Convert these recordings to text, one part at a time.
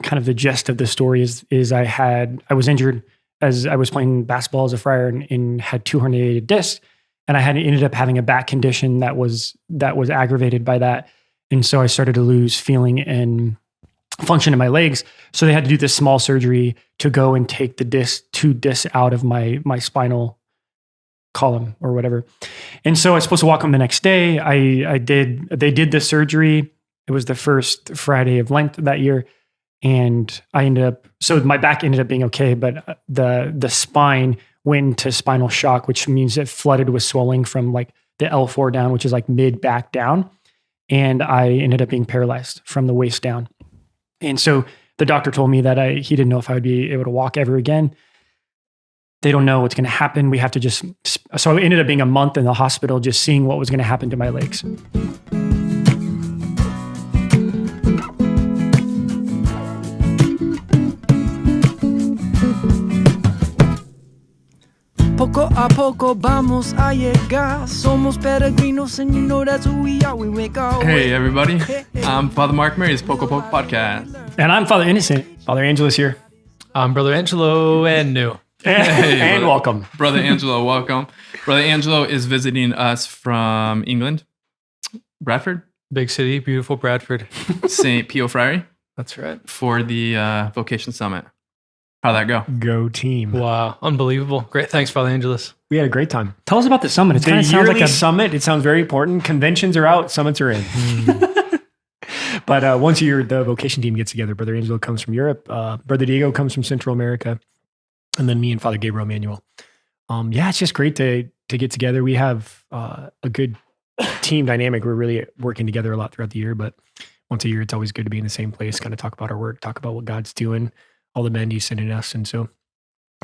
kind of the gist of the story is I was injured as I was playing basketball as a friar and had 2 herniated discs, and I had ended up having a back condition that was aggravated by that, and so I started to lose feeling and function in my legs. So they had to do this small surgery to go and take the 2 discs out of my spinal column or whatever. And so I was supposed to walk home the next day. They did the surgery. It was the first Friday of Lent that year. And so my back ended up being okay, but the spine went into spinal shock, which means it flooded with swelling from like the L4 down, which is like mid back down. And I ended up being paralyzed from the waist down. And so the doctor told me that he didn't know if I would be able to walk ever again. They don't know what's going to happen. We have to so it ended up being a month in the hospital, just seeing what was going to happen to my legs. Poco a poco vamos a llegar. Somos peregrinos and you know that's who we are. We make our way. Hey everybody, I'm Father Mark Mary's Poco Podcast. And I'm Father Innocent. Father Angelo's here. I'm Brother Angelo and new. And welcome. Brother Angelo, welcome. Brother Angelo is visiting us from England, Bradford. Big city, beautiful Bradford. St. Pio Friary. That's right. For the Vocation Summit. How'd that go? Go team. Wow, unbelievable. Great. Thanks, Father Angelos. We had a great time. Tell us about the summit. It The kind of sounds yearly like summit, it sounds very important. Conventions are out, summits are in. But once a year, the vocation team gets together. Brother Angelo comes from Europe. Brother Diego comes from Central America. And then me and Father Gabriel Manuel. It's just great to get together. We have a good team dynamic. We're really working together a lot throughout the year. But once a year, it's always good to be in the same place, kind of talk about our work, talk about what God's doing, all the men he's sending us. And so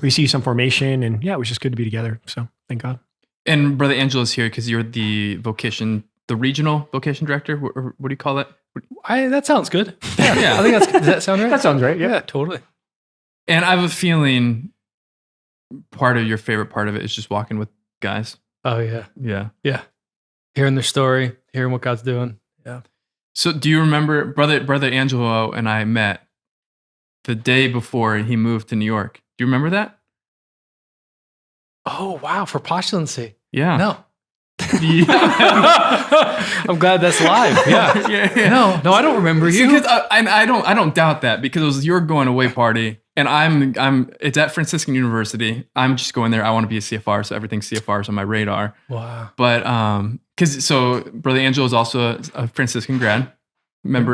we see some formation, and it was just good to be together. So thank God. And Brother Angelo's here because you're the regional vocation director. What do you call it? That sounds good. Yeah. I think does that sound right? That sounds right. Yeah, totally. And I have a feeling part of your favorite part of it is just walking with guys. Oh, yeah. Yeah. Yeah. Hearing their story, hearing what God's doing. Yeah. So do you remember Brother Angelo and I met the day before he moved to New York? Do you remember that? Oh, wow. For postulancy. Yeah. No. Yeah. I'm glad that's live. Yeah. Yeah. No, I don't remember you. Because I don't doubt that, because it was your going away party, and it's at Franciscan University. I'm just going there. I want to be a CFR, so everything CFR is on my radar. Wow. But so Brother Angelo is also a Franciscan grad,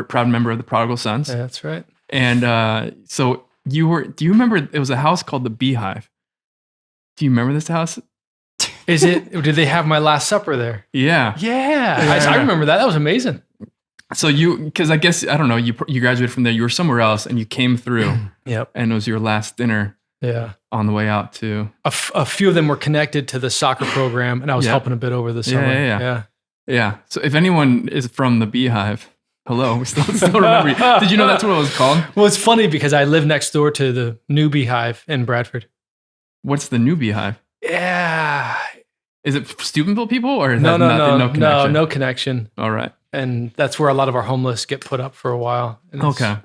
proud member of the Prodigal Sons. Yeah, that's right. And so do you remember it was a house called the Beehive? Do you remember this house? Did they have my Last Supper there? Yeah. Yeah. I remember that. That was amazing. So because I guess, I don't know, you graduated from there, you were somewhere else and you came through. Yep. And it was your last dinner. Yeah. On the way out to. A few of them were connected to the soccer program, and I was helping a bit over the summer. Yeah. So if anyone is from the Beehive, hello, we still remember you. Did you know that's what it was called? Well, it's funny because I live next door to the new Beehive in Bradford. What's the new Beehive? Yeah. Is it Steubenville people or is No connection? No connection. All right. And that's where a lot of our homeless get put up for a while. And it's a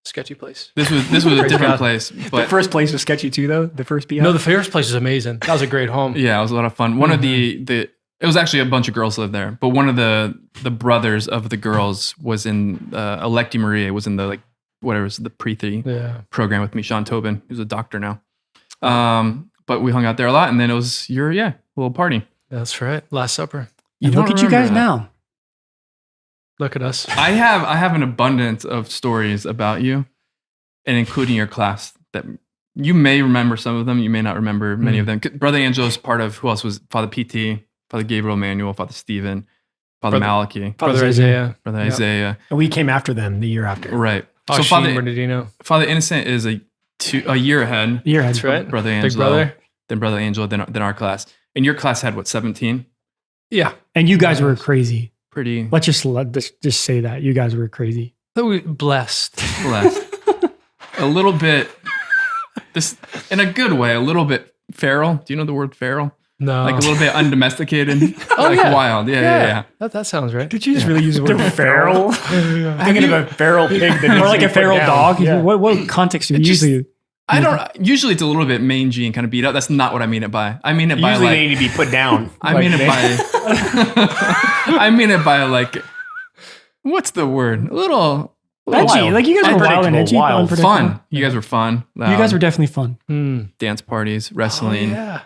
sketchy place. This was a different place. But the first place was sketchy too, though. The first Beehive. No, the first place was amazing. That was a great home. Yeah, it was a lot of fun. One of it was actually a bunch of girls lived there, but one of the brothers of the girls was in Electi Maria, was in the the pre-3 program with me, Sean Tobin, who's a doctor now. But we hung out there a lot, and then it was your little party. That's right. Last Supper. Look at you guys now. Look at us. I have an abundance of stories about you, and including your class, that you may remember some of them, you may not remember many of them. Brother Angelo is part of, who else was Father PT, Father Gabriel Manuel, Father Stephen, Father Malachi, Brother Isaiah. Brother Isaiah. And we came after them the year after. Right. So Father Innocent is a year ahead. That's right. Brother Angelo. Big brother. Then Brother Angelo, then our class. And your class had 17? Yeah. And you guys were crazy. Pretty. Let's just say that. You guys were crazy. Blessed. A little bit, this in a good way, a little bit feral. Do you know the word feral? No. Like a little bit undomesticated. Oh, like yeah. wild. Yeah. That sounds right. Did you just really use the word feral? feral? Thinking of a feral pig that needs Or like to a be put feral down. dog? Yeah. What context do you just- usually? I don't. Usually, it's a little bit mangy and kind of beat up. That's not what I mean it by. I mean it by Usually like. they need to be put down. I mean it by. I mean it by like. What's the word? A little Edgy. wild. Like you guys were wild and edgy. Wild. Unpredictable. fun. You guys were fun. You guys were definitely fun. dance parties, wrestling. Yeah.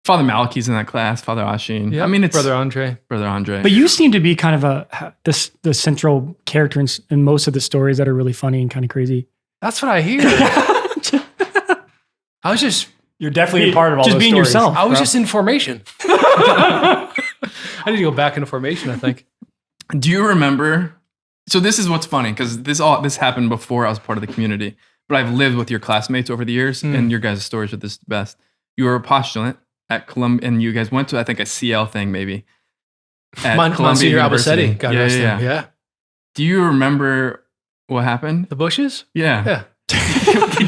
Father Malachi's in that class. Father Ashin. Yeah. I mean, it's Brother Andre. Brother Andre. But you seem to be kind of the central character in most of the stories that are really funny and kind of crazy. That's what I hear. I was just You're definitely a part of all Just those being stories. yourself. I was bro. just in formation. I need to go back into formation, I think. Do you remember? So this is what's funny because this happened before I was part of the community, but I've lived with your classmates over the years, and your guys' stories are the best. You were a postulant at Columbia, and you guys went to I think a CL thing maybe at Columbia Monsignor University. Albacete. God rest him. Yeah. Do you remember what happened? The bushes? Yeah. Yeah. Can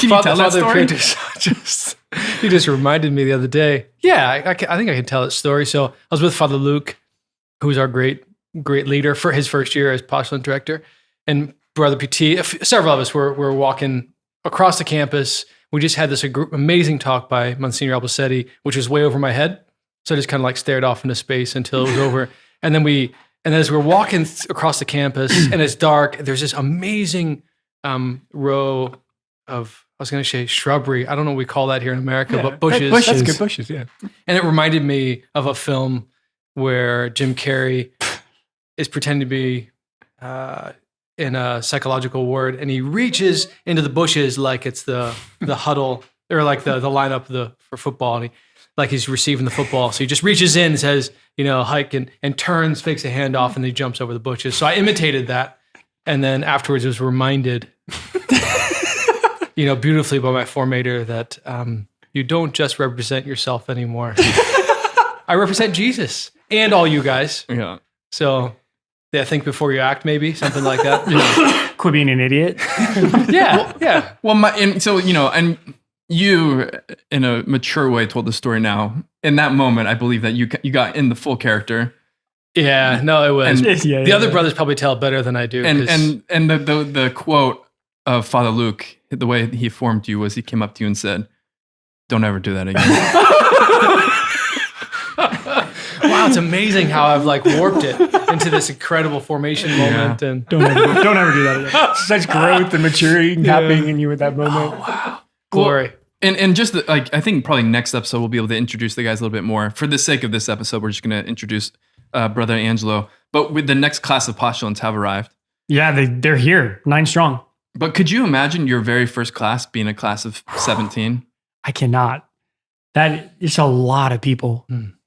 you tell that story? He just reminded me the other day. Yeah, I think I can tell that story. So I was with Father Luke, who's our great leader for his first year as postulant director, and Brother PT. Several of us were walking across the campus. We just had this amazing talk by Monsignor Albacete, which was way over my head. So I just kind of like stared off into space until it was over. And then as we're walking across the campus and it's dark, there's this amazing row of, I was going to say shrubbery. I don't know what we call that here in America, but bushes. That's good bushes, yeah. And it reminded me of a film where Jim Carrey is pretending to be in a psychological ward, and he reaches into the bushes like it's the huddle or like the lineup for football, and he's receiving the football. So he just reaches in and says, hike and turns, fakes a handoff, and then he jumps over the bushes. So I imitated that, and then afterwards was reminded, beautifully by my formator that you don't just represent yourself anymore. I represent Jesus and all you guys. Yeah. So yeah, think before you act, maybe something like that. Quit being an idiot. Yeah. Well, and you, in a mature way, told the story now. In that moment, I believe that you got in the full character. Yeah, no, it was. And the other brothers probably tell it better than I do. And the quote of Father Luke, the way he formed you was he came up to you and said, "Don't ever do that again." Wow, it's amazing how I've warped it into this incredible formation moment. And Don't ever do that again. Such growth and maturity happening in you at that moment. Oh, wow. Glory. And just I think probably next episode we'll be able to introduce the guys a little bit more. For the sake of this episode, we're just going to introduce Brother Angelo. But with the next class of postulants have arrived. Yeah, they're here, 9 strong. But could you imagine your very first class being a class of 17? I cannot. It's a lot of people.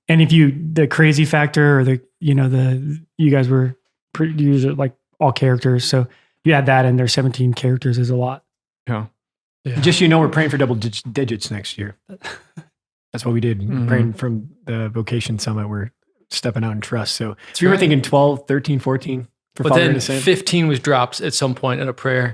And if the crazy factor or you guys were like all characters. So you add that and there's 17 characters is a lot. Yeah. Just we're praying for double digits next year. That's what we did. Praying from the vocation summit. We're stepping out in trust. So we were thinking 12, 13, 14 for Father then Innocent. 15 was dropped at some point in a prayer.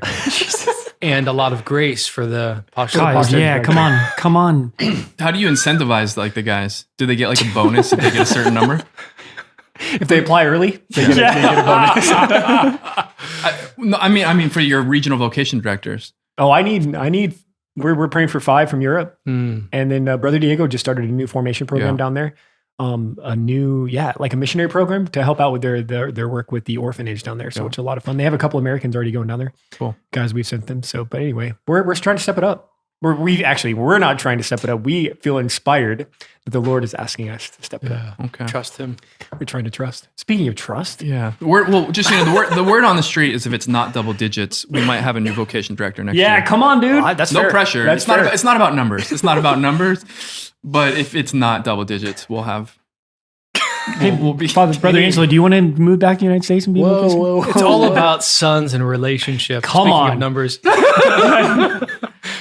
And a lot of grace for the postulant. Yeah, come on. How do you incentivize the guys? Do they get a bonus if they get a certain number? If they apply early, they get a bonus. I mean for your regional vocation directors. Oh, we're praying for 5 from Europe. And then Brother Diego just started a new formation program down there. A new, a missionary program to help out with their work with the orphanage down there. So it's a lot of fun. They have a couple Americans already going down there. Cool. Guys, we've sent them. So, but anyway, we're trying to step it up. We're not trying to step it up. We feel inspired that the Lord is asking us to step it up. Okay. Trust him. We're trying to trust. Speaking of trust. Yeah. The word on the street is if it's not double digits, we might have a new vocation director next year. Yeah, come on, dude. That's no fair. pressure. That's it's not about numbers. It's not about numbers. But if it's not double digits, we'll have. We'll be Brother Angelo, do you want to move back to the United States and be with us? Whoa. It's all about sons and relationships. Come Speaking on. of numbers.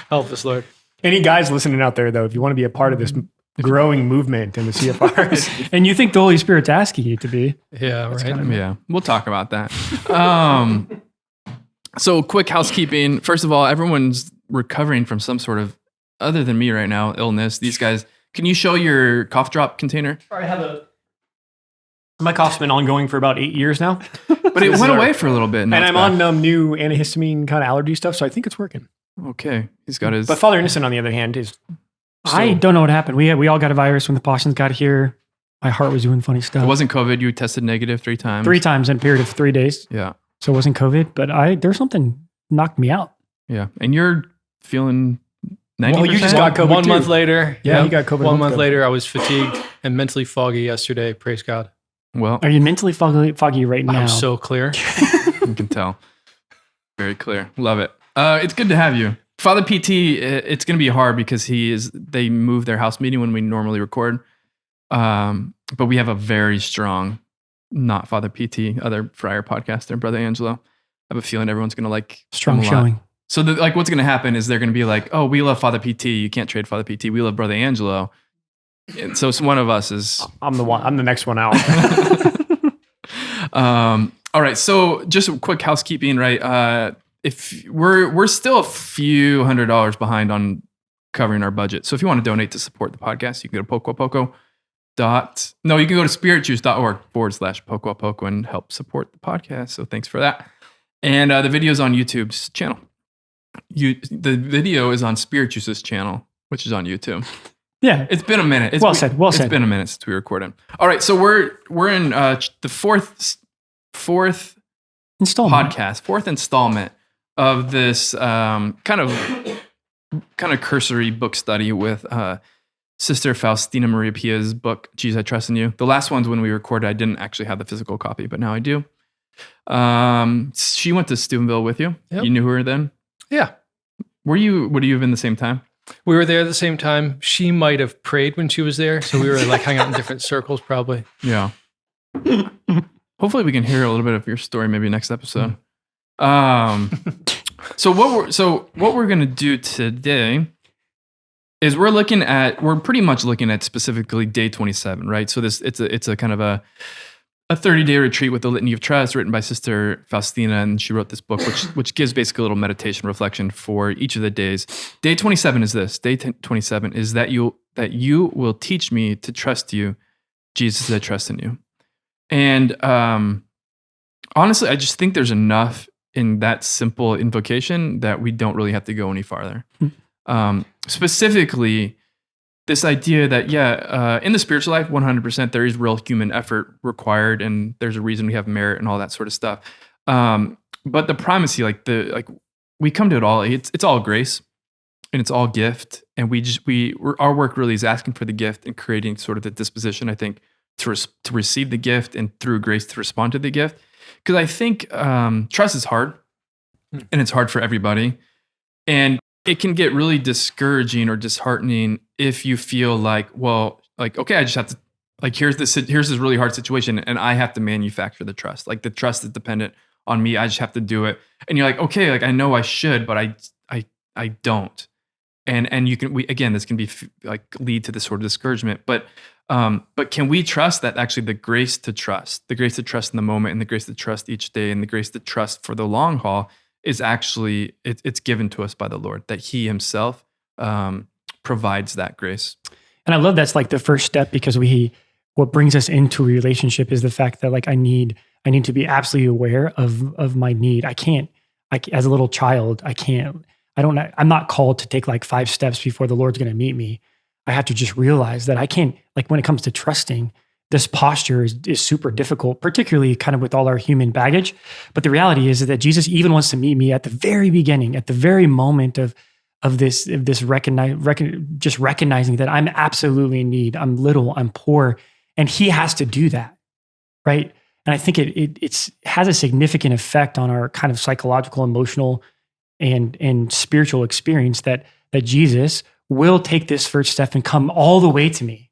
Help us, Lord. Any guys listening out there, though, if you want to be a part of this growing movement in the CFRs. And you think the Holy Spirit's asking you to be. Yeah, right. Yeah, we'll talk about that. So quick housekeeping. First of all, everyone's recovering from some sort of, other than me right now, illness. These guys Can you show your cough drop container? I have my cough's been ongoing for about 8 years now. But it went away for a little bit. And I'm on new antihistamine kind of allergy stuff, so I think it's working. Okay. He's got his... But Father Innocent, on the other hand, is... I don't know what happened. We all got a virus when the Pashtuns got here. My heart was doing funny stuff. It wasn't COVID. You tested negative 3 times. 3 times in a period of 3 days. Yeah. So it wasn't COVID, but there's something knocked me out. Yeah. And you're feeling 90%? Well, you just got COVID 1 too. month later. Yeah, you got COVID. 1 month later, I was fatigued and mentally foggy yesterday. Praise God. Well, Are you mentally foggy right now? I'm so clear. you can tell. Very clear. Love it. It's good to have you. Father PT, it's going to be hard because they move their house meeting when we normally record. But we have a very strong, not Father PT, other friar podcaster, Brother Angelo. I have a feeling everyone's going to like strong him a lot. showing. So what's going to happen is they're going to be like, oh, we love Father PT. You can't trade Father PT. We love Brother Angelo. And so one of us is... I'm the next one out. All right. So just quick housekeeping, right? If we're still a few $100s behind on covering our budget. So if you want to donate to support the podcast, you can go to Poco. You can go to spiritjuice.org/Poco and help support the podcast. So thanks for that. And the video's on YouTube's channel. The video is on Spirit Juice's channel, which is on YouTube. Yeah. It's been a minute. Well said. It's been a minute since we recorded. All right. So we're in the fourth installment podcast, fourth installment of this kind of cursory book study with Sister Faustina Maria Pia's book, Jesus, I Trust in You. The last ones when we recorded, I didn't actually have the physical copy, but now I do. She went to Steubenville with you. Yep. You knew her then? Yeah. Would you have been the same time? We were there at the same time. She might have prayed when she was there. So we were like hanging out in different circles probably. Yeah. Hopefully we can hear a little bit of your story maybe next episode. So what we're going to do today is we're pretty much looking at specifically day 27, right? So it's a kind of a 30-day retreat with the Litany of Trust written by Sister Faustina, and she wrote this book, which gives basically a little meditation reflection for each of the days. Day 27 is this. Day 27 is that you will teach me to trust you, Jesus, I trust in you. And honestly, I just think there's enough in that simple invocation that we don't really have to go any farther. Specifically, this idea that, in the spiritual life, 100%, there is real human effort required, and there's a reason we have merit and all that sort of stuff. But the primacy, we come to it all. It's all grace, and it's all gift, and our work really is asking for the gift and creating sort of the disposition, I think, to receive the gift, and through grace to respond to the gift. Because I think trust is hard, and it's hard for everybody, and it can get really discouraging or disheartening if you feel okay, I just have to, here's this really hard situation and I have to manufacture the trust. Like the trust is dependent on me. I just have to do it. And you're like, okay, I know I should, but I don't. And this can be lead to this sort of discouragement. But can we trust that actually the grace to trust in the moment, and the grace to trust each day, and the grace to trust for the long haul is actually, it's given to us by the Lord, that He Himself provides that grace. And I love that's like the first step, because what brings us into a relationship is the fact that I need to be absolutely aware of my need. As a little child, I'm not called to take 5 steps before the Lord's going to meet me. I have to just realize that I can't, when it comes to trusting, this posture is super difficult, particularly kind of with all our human baggage. But the reality is that Jesus even wants to meet me at the very beginning, at the very moment of this just recognizing that I'm absolutely in need. I'm little, I'm poor, and He has to do that, right? And I think it has a significant effect on our kind of psychological, emotional, and spiritual experience that Jesus will take this first step and come all the way to me.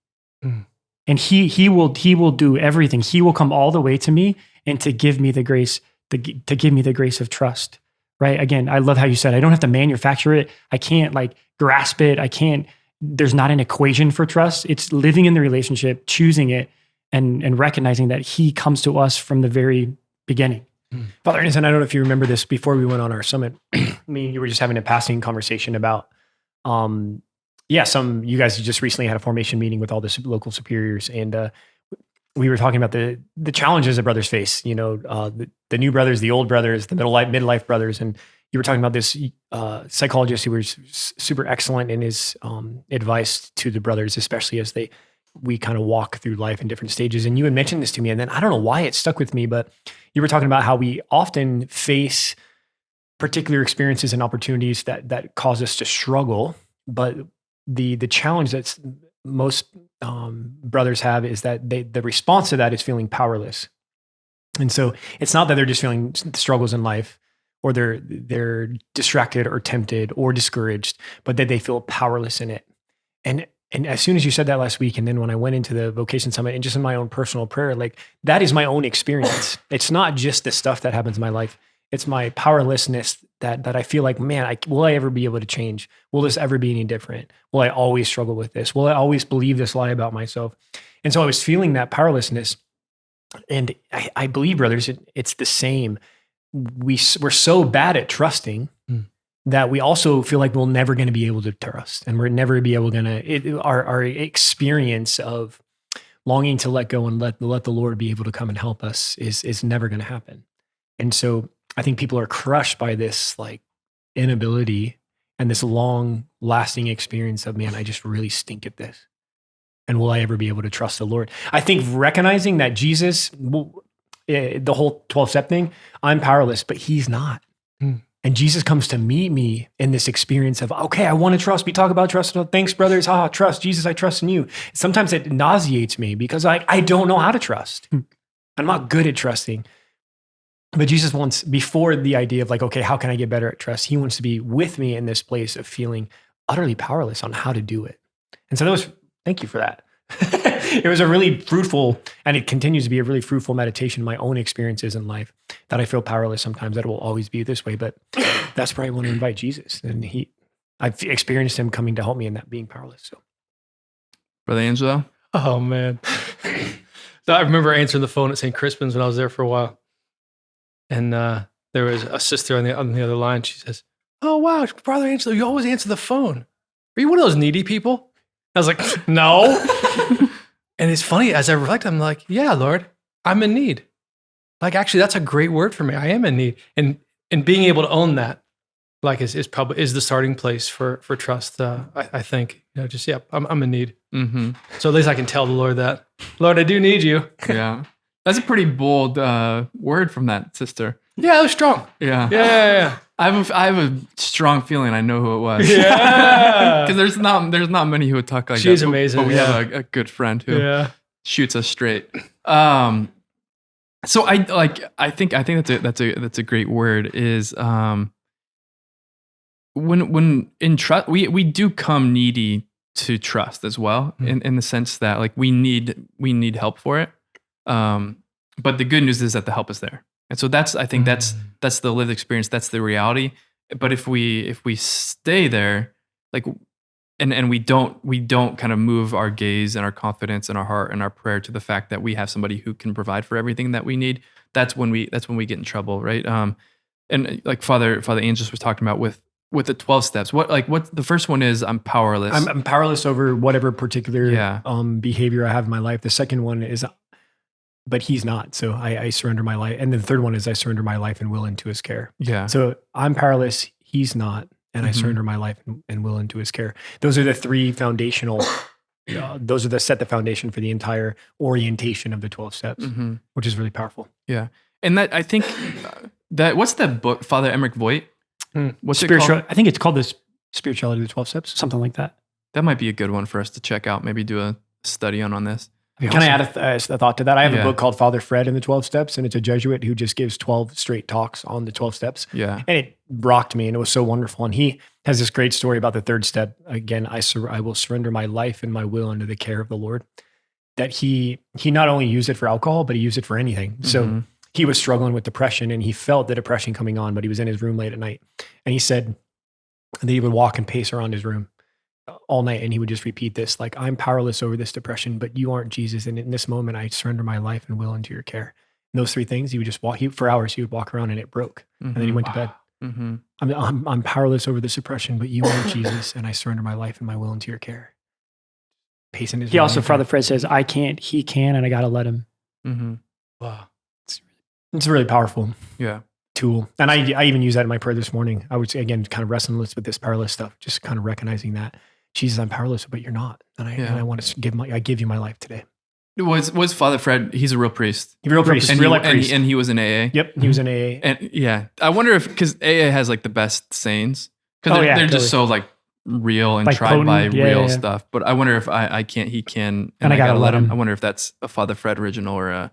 And he will do everything. He will come all the way to me and to give me the grace, to give me the grace of trust, right? Again, I love how you said, I don't have to manufacture it. I can't grasp it. There's not an equation for trust. It's living in the relationship, choosing it, and recognizing that He comes to us from the very beginning. Father Innocent, I don't know if you remember this before we went on our summit. Me and you were just having a passing conversation about you guys just recently had a formation meeting with all the local superiors, and we were talking about the challenges that brothers face. The new brothers, the old brothers, the midlife brothers, and you were talking about this psychologist who was super excellent in his advice to the brothers, especially as we kind of walk through life in different stages. And you had mentioned this to me, and then I don't know why it stuck with me, but you were talking about how we often face particular experiences and opportunities that cause us to struggle. But the challenge that most brothers have is that the response to that is feeling powerless. And so it's not that they're just feeling struggles in life, or they're distracted or tempted or discouraged, but that they feel powerless in it. And as soon as you said that last week, and then when I went into the Vocation Summit and just in my own personal prayer, like that is my own experience. It's not just the stuff that happens in my life. It's my powerlessness that I feel like, man, will I ever be able to change? Will this ever be any different? Will I always struggle with this? Will I always believe this lie about myself? And so I was feeling that powerlessness. And I believe, brothers, it's the same. We're so bad at trusting that we also feel like we're never going to be able to trust, and we're never be able to. Our experience of longing to let go and let the Lord be able to come and help us is never going to happen. And so I think people are crushed by this like inability and this long lasting experience of, man, I just really stink at this. And will I ever be able to trust the Lord? I think recognizing that Jesus, the whole 12-step thing, I'm powerless, but he's not. And Jesus comes to meet me in this experience of, okay, I want to trust. We talk about trust. Thanks, brothers. Trust. Jesus, I trust in you. Sometimes it nauseates me because I don't know how to trust. I'm not good at trusting. But Jesus wants, before the idea of like, okay, how can I get better at trust? He wants to be with me in this place of feeling utterly powerless on how to do it. And so thank you for that. It was a really fruitful, and it continues to be a really fruitful meditation in my own experiences in life, that I feel powerless sometimes, that it will always be this way. But that's where I want to invite Jesus. And I've experienced him coming to help me in that being powerless. So, Brother Angelo? Oh, man. So I remember answering the phone at St. Crispin's when I was there for a while. And there was a sister on the other line. She says, "Oh, wow, Brother Angelo, you always answer the phone. Are you one of those needy people?" I was like, "No." And it's funny, as I reflect, I'm like, yeah, Lord, I'm in need. Like, actually, that's a great word for me. I am in need. And being able to own that, like, is probably the starting place for trust. I think, I'm in need. Mm-hmm. So at least I can tell the Lord that, Lord, I do need you. Yeah. That's a pretty bold word from that sister. Yeah, it was strong. Yeah. I have a strong feeling I know who it was. Yeah. Because there's not many who would talk like that. She's amazing. But we have a good friend who shoots us straight. So I think that's a great word, is when in trust, we do come needy to trust as well, in the sense that like we need help for it. But the good news is that the help is there. And so that's the lived experience. That's the reality. But if we stay there, like, and we don't kind of move our gaze and our confidence and our heart and our prayer to the fact that we have somebody who can provide for everything that we need, that's when we get in trouble, right? And like Father Angelo was talking about with the 12 steps, what the first one is, I'm powerless. I'm powerless over whatever particular behavior I have in my life. The second one is, but he's not. So I surrender my life. And the third one is, I surrender my life and will into his care. Yeah. So I'm powerless, he's not. And I surrender my life and will into his care. Those are the three foundational, set the foundation for the entire orientation of the 12 steps, which is really powerful. Yeah. And that, I think what's that book, Father Emmerich Voigt? What's it called? I think it's called the Spirituality of the 12 Steps, something like that. That might be a good one for us to check out. Maybe do a study on this. Can I add a thought to that? I have a book called Father Fred and the 12 Steps, and it's a Jesuit who just gives 12 straight talks on the 12 steps. Yeah. And it rocked me, and it was so wonderful. And he has this great story about the third step. Again, I will surrender my life and my will under the care of the Lord. That he not only used it for alcohol, but he used it for anything. So he was struggling with depression, and he felt the depression coming on, but he was in his room late at night. And he said that he would walk and pace around his room all night, and he would just repeat this, like, I'm powerless over this depression, but you aren't, Jesus. And in this moment, I surrender my life and will into your care. And those three things, he would just walk, for hours, he would walk around and it broke. And then he went to bed. I'm powerless over this oppression, but you are Jesus, and I surrender my life and my will into your care. Pacing his He also, Father Fred says, I can't, he can, and I got to let him. Wow. It's a really powerful tool. And I even use that in my prayer this morning. I was, again, kind of wrestling with this powerless stuff, just kind of recognizing that, Jesus, I'm powerless, but you're not. And I want to give you my life today. Was Father Fred, he's a real priest. Real priest. And he was in AA. Yep, he was in AA. And I wonder if, because AA has like the best sayings, because they're just so like real and like tried potent, by real stuff. But I wonder if I can't, he can, and I gotta let him. I wonder if that's a Father Fred original or a.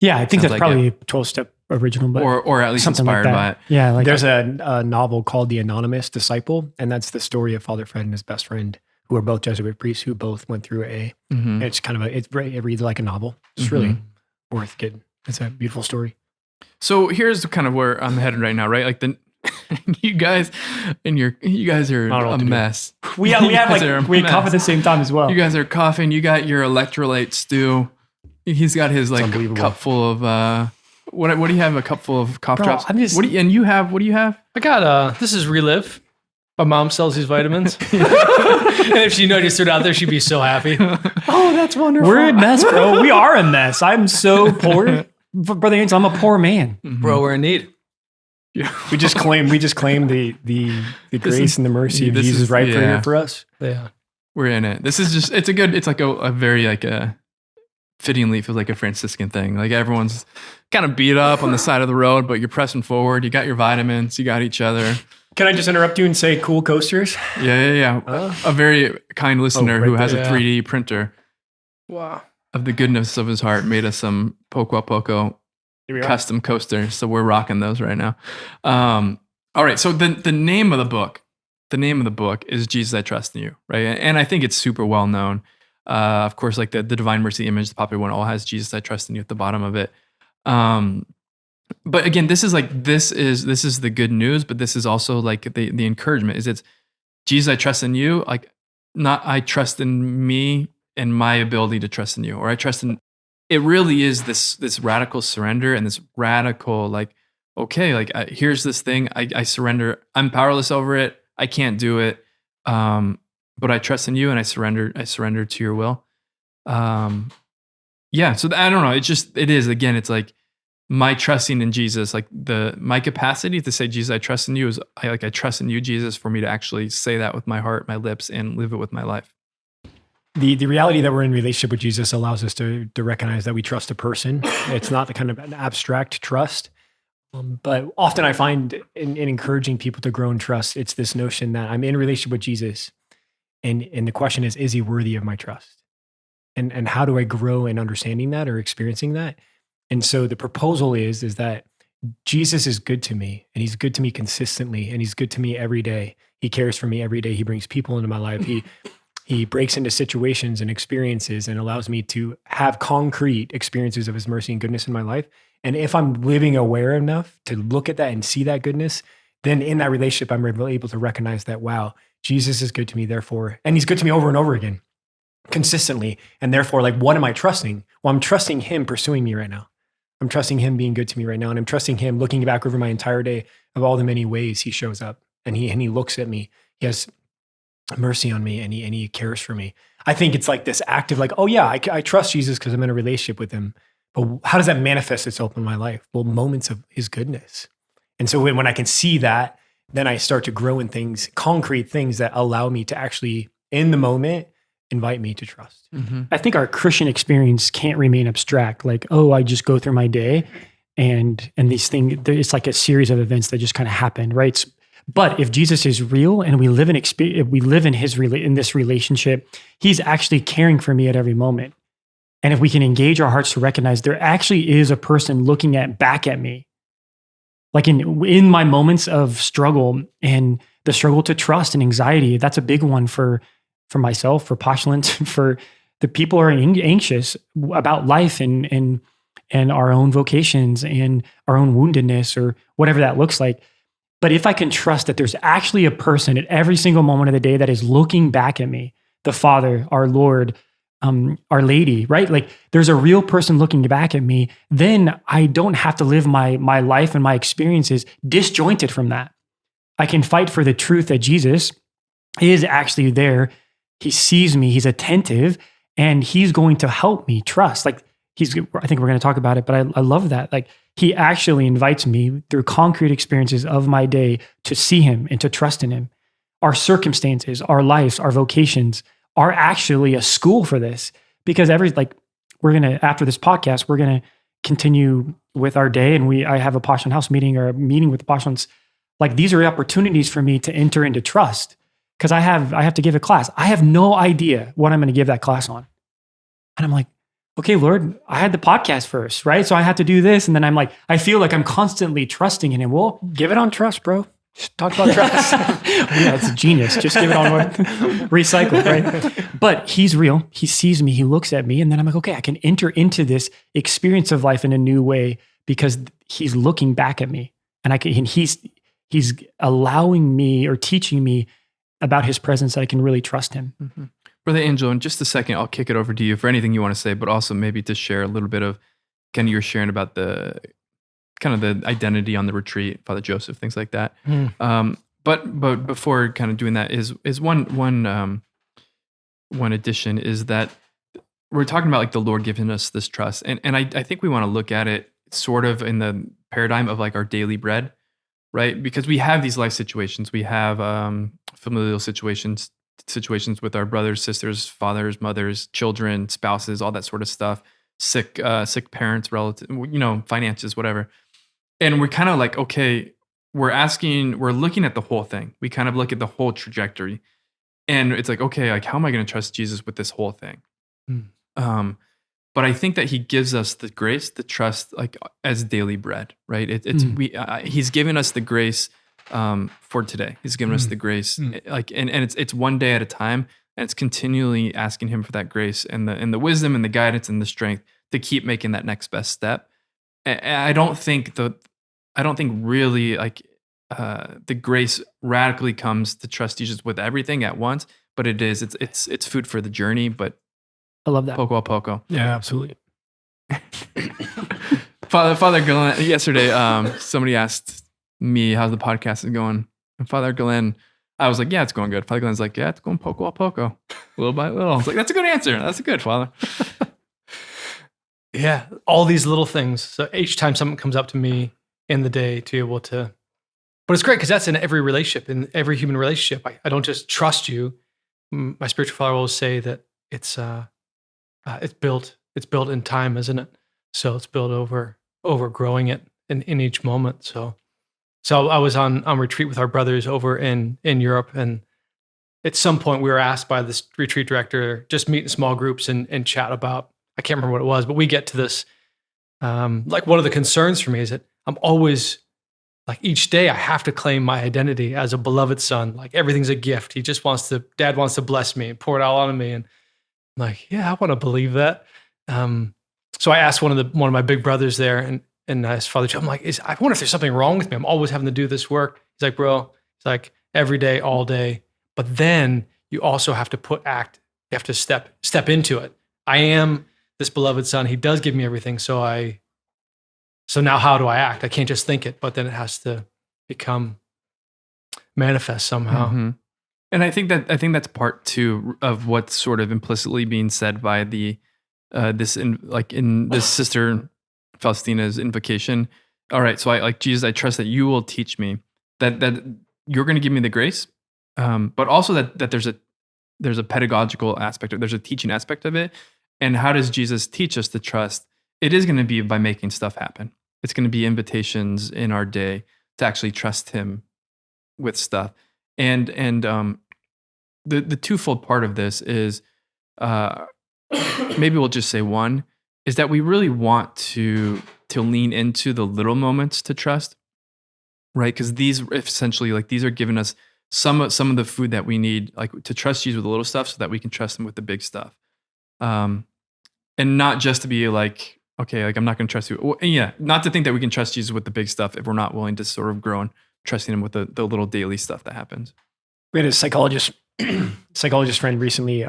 Yeah, I think that's like probably a 12-step original, but or at least inspired by it. Yeah, like there's a novel called The Anonymous Disciple, and that's the story of Father Fred and his best friend, who are both Jesuit priests who both went through AA. And it's kind of it reads like a novel. It's really worth getting. It's a beautiful story. So here's kind of where I'm headed right now, right? Like you guys are a mess. We cough at the same time as well. You guys are coughing. You got your electrolyte stew. He's got his like cup full of what do you have? A cup full of cough drops. What do you have? I got this is Relive. My mom sells these vitamins. And if she noticed it out there, she'd be so happy. Oh, that's wonderful. We're a mess, bro. We are a mess. I'm so poor. Brother Angelo, I'm a poor man. Bro, we're in need. Yeah. We just claim the grace and the mercy of Jesus right here for us. Yeah. We're in it. This is just, it's like a very like a fittingly feels like a Franciscan thing. Like everyone's kind of beat up on the side of the road, but you're pressing forward. You got your vitamins. You got each other. Can I just interrupt you and say cool coasters? Yeah. A very kind listener who has a 3D printer. Wow. Of the goodness of his heart made us some Poco custom coasters. So we're rocking those right now. All right. So the name of the book is Jesus, I Trust in You, right? And I think it's super well known. Of course, like the Divine Mercy image, the popular one, all has Jesus, I Trust in You at the bottom of it. But again, this is the good news, but this is also like the encouragement is it's Jesus, I trust in you, like not I trust in me and my ability to trust in you, or I trust in, it really is this radical surrender and this radical, like, okay, like here's this thing, I surrender, I'm powerless over it, I can't do it, but I trust in you and I surrender to your will. So I don't know, it's like, my trusting in Jesus, like my capacity to say, Jesus, I trust in you is I trust in you, Jesus, for me to actually say that with my heart, my lips, and live it with my life. The reality that we're in relationship with Jesus allows us to recognize that we trust a person. It's not the kind of an abstract trust. But often I find in encouraging people to grow in trust, it's this notion that I'm in relationship with Jesus. And the question is he worthy of my trust? And how do I grow in understanding that or experiencing that? And so the proposal is that Jesus is good to me, and he's good to me consistently, and he's good to me every day. He cares for me every day. He brings people into my life. He breaks into situations and experiences and allows me to have concrete experiences of his mercy and goodness in my life. And if I'm living aware enough to look at that and see that goodness, then in that relationship, I'm able to recognize that, wow, Jesus is good to me, therefore, and he's good to me over and over again, consistently. And therefore, like, what am I trusting? Well, I'm trusting him pursuing me right now. I'm trusting him being good to me right now. And I'm trusting him looking back over my entire day of all the many ways he shows up and he looks at me. He has mercy on me and he cares for me. I think it's like this active, like, oh yeah, I trust Jesus because I'm in a relationship with him. But how does that manifest itself in my life? Well, moments of his goodness. And so when I can see that, then I start to grow in things, concrete things that allow me to actually, in the moment, invite me to trust. Mm-hmm. I think our Christian experience can't remain abstract. Like, oh, I just go through my day and these things, it's like a series of events that just kind of happen, right? But if Jesus is real and we live in in this relationship, he's actually caring for me at every moment. And if we can engage our hearts to recognize there actually is a person looking back at me, like in my moments of struggle and the struggle to trust and anxiety, that's a big one for myself, for postulants, for the people who are anxious about life and our own vocations and our own woundedness or whatever that looks like. But if I can trust that there's actually a person at every single moment of the day that is looking back at me, the Father, our Lord, Our Lady, right? Like there's a real person looking back at me. Then I don't have to live my life and my experiences disjointed from that. I can fight for the truth that Jesus is actually there. He sees me, he's attentive, and he's going to help me trust. Like I think we're going to talk about it, but I love that. Like he actually invites me through concrete experiences of my day to see him and to trust in him. Our circumstances, our lives, our vocations are actually a school for this, because after this podcast, we're going to continue with our day. And I have a Poshland House meeting or a meeting with the Poshlands. Like these are opportunities for me to enter into trust, because I have to give a class. I have no idea what I'm going to give that class on. And I'm like, okay, Lord, I had the podcast first, right? So I had to do this. And then I'm like, I feel like I'm constantly trusting in him. Well, Give it on trust, bro. Just talk about trust. yeah, it's a genius. Just give it on recycle, right? But he's real. He sees me. He looks at me. And then I'm like, okay, I can enter into this experience of life in a new way because he's looking back at me. And he's allowing me or teaching me about his presence that I can really trust him. Mm-hmm. Brother Angelo, in just a second, I'll kick it over to you for anything you want to say, but also maybe to share a little bit of kind of you're sharing about the kind of the identity on the retreat, Father Joseph, things like that. But before kind of doing that is one addition is that we're talking about like the Lord giving us this trust. And I think we want to look at it sort of in the paradigm of like our daily bread, right? Because we have these life situations. We have familial situations with our brothers, sisters, fathers, mothers, children, spouses, all that sort of stuff, sick parents, relatives, finances, whatever. And we're kind of like, okay, we're looking at the whole thing. We kind of look at the whole trajectory. And it's like, okay, like how am I going to trust Jesus with this whole thing? But I think that he gives us the grace, the trust, like as daily bread, right? He's given us the grace for today. He's given us the grace, like, and it's one day at a time, and it's continually asking him for that grace and the wisdom and the guidance and the strength to keep making that next best step. And I don't think really like the grace radically comes to trust Jesus with everything at once, but it's food for the journey. But I love that. Poco a poco. Yeah, absolutely. Father Glenn, yesterday, somebody asked me how the podcast is going. And Father Glenn, I was like, yeah, it's going good. Father Glenn's like, yeah, it's going poco a poco, little by little. I was like, that's a good answer. That's a good, Father. Yeah, all these little things. So each time something comes up to me in the day to be able to, but it's great because that's in every relationship, in every human relationship. I don't just trust you. My spiritual father will say that it's built in time, isn't it? So it's built over growing it in each moment. So I was on retreat with our brothers over in Europe, and at some point we were asked by this retreat director just meet in small groups and chat about, I can't remember what it was, but we get to this, like one of the concerns for me is that I'm always, like each day I have to claim my identity as a beloved son. Like everything's a gift. Dad wants to bless me and pour it all on me. And I'm like, yeah, I want to believe that. So I asked one of my big brothers there, and I asked Father Joe, I'm like, I wonder if there's something wrong with me. I'm always having to do this work. He's like, bro, it's like every day, all day. But then you also have to you have to step into it. I am this beloved son. He does give me everything. So now how do I act? I can't just think it, but then it has to become manifest somehow. Mm-hmm. And I think that's part two of what's sort of implicitly being said by in this sister Faustina's invocation. All right, so I Jesus, I trust that you will teach me that you're going to give me the grace, but also that there's a pedagogical aspect, there's a teaching aspect of it. And how does Jesus teach us to trust? It is going to be by making stuff happen. It's going to be invitations in our day to actually trust him with stuff. And the twofold part of this is, maybe we'll just say one, is that we really want to lean into the little moments to trust, right? Because these essentially, like, these are giving us some of the food that we need, like, to trust Jesus with the little stuff so that we can trust him with the big stuff. And not just to be like, okay, like, I'm not going to trust you. Well, yeah, not to think that we can trust Jesus with the big stuff if we're not willing to sort of grow and trusting him with the little daily stuff that happens. We had a psychologist psychologist friend recently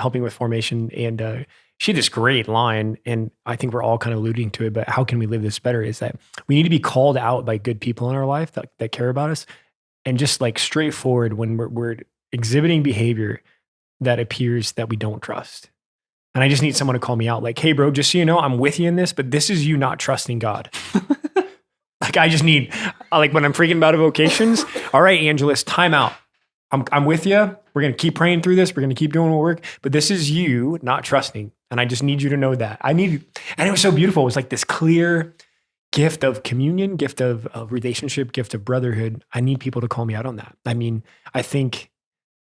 helping with formation, and she had this great line, and I think we're all kind of alluding to it, but how can we live this better is that we need to be called out by good people in our life that care about us, and just like straightforward when we're exhibiting behavior that appears that we don't trust. And I just need someone to call me out like, hey bro, just so you know, I'm with you in this, but this is you not trusting God. Like I just need, like when I'm freaking about vocations, all right, Angelus, time out. I'm with you. We're going to keep praying through this. We're going to keep doing what work, but this is you not trusting. And I just need you to know that. And it was so beautiful. It was like this clear gift of communion, gift of relationship, gift of brotherhood. I need people to call me out on that. I mean, I think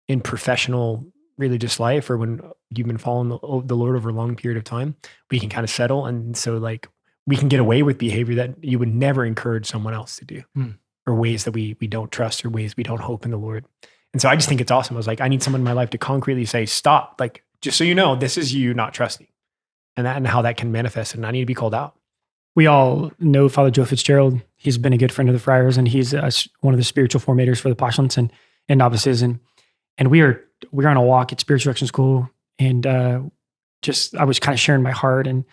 in professional religious life, or when you've been following the Lord over a long period of time, we can kind of settle. And so like we can get away with behavior that you would never encourage someone else to do, or ways that we don't trust, or ways we don't hope in the Lord. And so I just think it's awesome. I was like, I need someone in my life to concretely say, stop, like, just so you know, this is you not trusting, and how that can manifest. And I need to be called out. We all know Father Joe Fitzgerald. He's been a good friend of the friars, and he's one of the spiritual formators for the postulants and novices. And we're on a walk at spiritual direction school, and I was kind of sharing my heart, and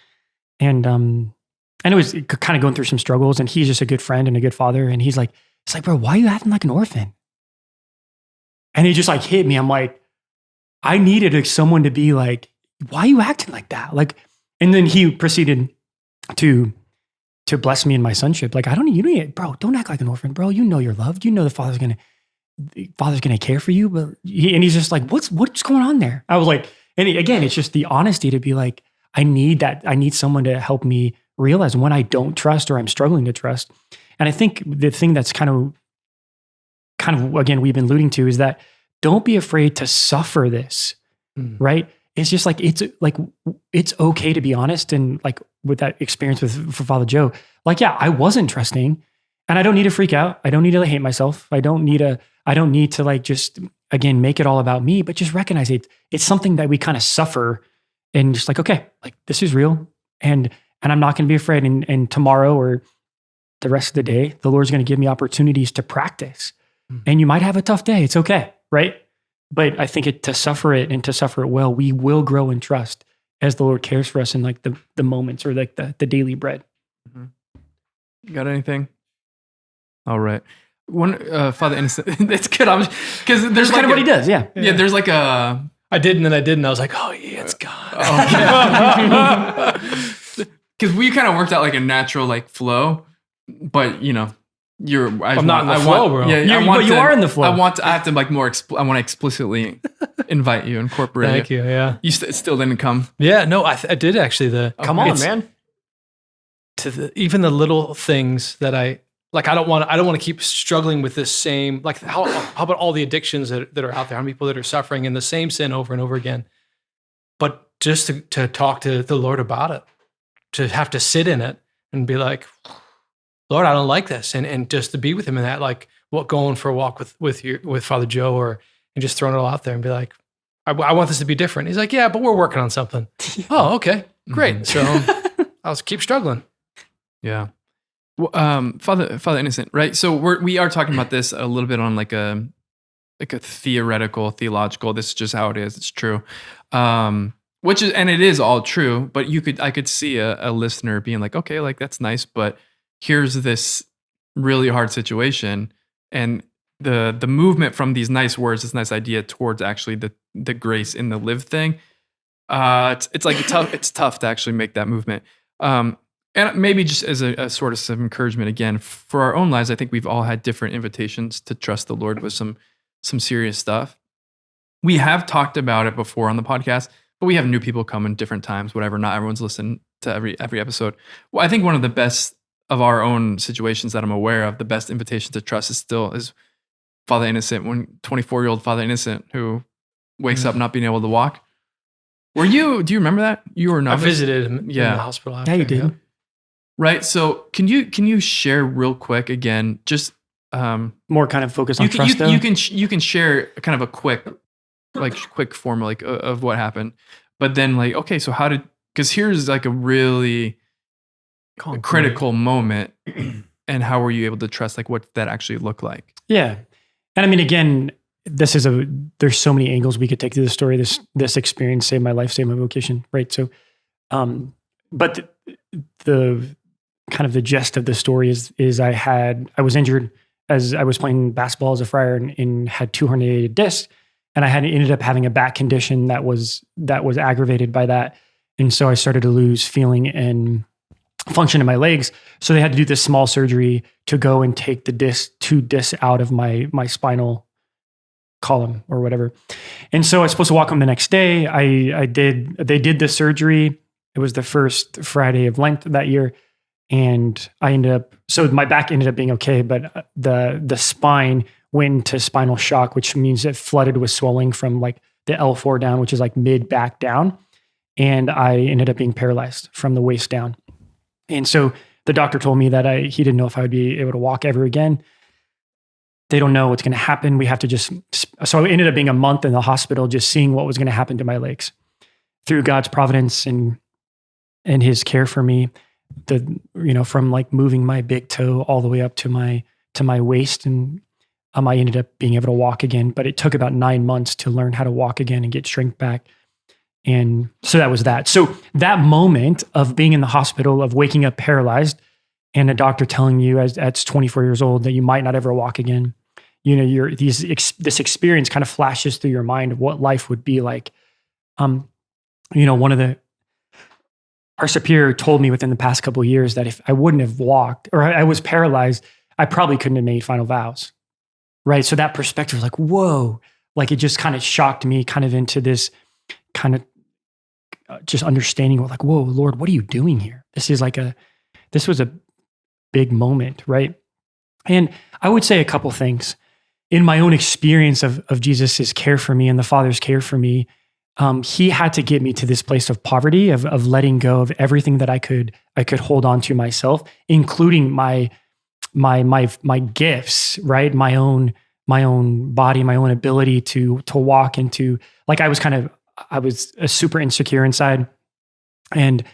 it was kind of going through some struggles. And he's just a good friend and a good father. And he's like, it's like, bro, why are you acting like an orphan? And it just like hit me. I'm like, I needed someone to be like, why are you acting like that? Like, and then he proceeded to bless me in my sonship. Like, bro, don't act like an orphan, bro. You know you're loved. You know the Father's gonna care for you. But he's just like, what's going on there? I was like, and again, it's just the honesty to be like, I need someone to help me realize when I don't trust or I'm struggling to trust. And I think the thing that's kind of again, we've been alluding to is that don't be afraid to suffer this, right? It's just like, it's okay to be honest. And like with that experience for Father Joe, like, yeah, I wasn't trusting, and I don't need to freak out. I don't need to hate myself. I don't need to like, just again, make it all about me, but just recognize it's something that we kind of suffer, and just like, okay, like this is real. And I'm not going to be afraid. And tomorrow or the rest of the day, the Lord's going to give me opportunities to practice. And you might have a tough day. It's okay, right? But I think to suffer it well, we will grow in trust as the Lord cares for us in like the moments, or like the daily bread. Mm-hmm. You got anything? All right. One Father Innocent. It's good. Because there's kind of what he does. Yeah. Yeah. There's like a. I did and then I didn't. I was like, oh yeah, it's gone. Because we kind of worked out like a natural like flow, but you know. I'm not in the flow, bro. Yeah, but you are in the flow. I have to like more. I want to explicitly invite you, incorporate. Thank you. Yeah, you still didn't come. Yeah, no, I did actually. Come on, man. Even the little things that I like. I don't want to keep struggling with this same. Like how about all the addictions that are out there? How many people that are suffering in the same sin over and over again? But just to talk to the Lord about it, to have to sit in it and be like, Lord, I don't like this, and just to be with him in that, like going for a walk with Father Joe, and just throwing it all out there and be like, I want this to be different. He's like, yeah, but we're working on something. Oh, okay, great. So I'll keep struggling. Yeah, Father Innocent, right? So we are talking about this a little bit on like a theological. This is just how it is. It's true. Which is, and it is all true. But I could see a listener being like, okay, like that's nice, but here's this really hard situation, and the movement from these nice words, this nice idea, towards actually the grace in the live thing. It's like it's tough to actually make that movement. And maybe just as a sort of some encouragement again for our own lives, I think we've all had different invitations to trust the Lord with some serious stuff. We have talked about it before on the podcast, but we have new people come in different times, whatever. Not everyone's listened to every episode. Well, I think one of the best of our own situations that I'm aware of, the best invitation to trust is Father Innocent, 24-year-old Father Innocent who wakes up not being able to walk. Do you remember that? You were not. I visited him in the hospital after. Yeah, you did. Yeah. Right. So can you share real quick again, just more kind of focus on trust? You can share kind of a quick form like of what happened, but then like, okay, so because here's like a really critical moment, and how were you able to trust? Like, what did that actually look like? Yeah. And I mean, again, there's so many angles we could take to this story. This experience saved my life, saved my vocation, right? So, but the kind of the gist of the story is I was injured as I was playing basketball as a friar and had 2 herniated discs, and I had ended up having a back condition that was aggravated by that, and so I started to lose feeling and function in my legs. So they had to do this small surgery to go and take the 2 discs out of my spinal column or whatever. And so I was supposed to walk home the next day. They did the surgery. It was the first Friday of Lent that year. And so my back ended up being okay, but the spine went into spinal shock, which means it flooded with swelling from like the L4 down, which is like mid back down. And I ended up being paralyzed from the waist down. And so the doctor told me that he didn't know if I would be able to walk ever again. They don't know what's going to happen. We have to so it ended up being a month in the hospital, just seeing what was going to happen to my legs. Through God's providence and his care for me, from like moving my big toe all the way up to my waist, and I ended up being able to walk again. But it took about 9 months to learn how to walk again and get strength back. And so that was that. So that moment of being in the hospital, of waking up paralyzed, and a doctor telling you at 24 years old that you might not ever walk again, this experience kind of flashes through your mind of what life would be like. Our superior told me within the past couple of years that if I wouldn't have walked, or I was paralyzed, I probably couldn't have made final vows. Right. So that perspective was like, whoa, like it just kind of shocked me kind of into this kind of just understanding like, whoa, Lord, what are you doing here? This was a big moment. Right. And I would say a couple things in my own experience of Jesus's care for me and the Father's care for me. He had to get me to this place of poverty, of letting go of everything that I could hold on to myself, including my gifts, right? My own body, my own ability to walk into, like I was super insecure inside, and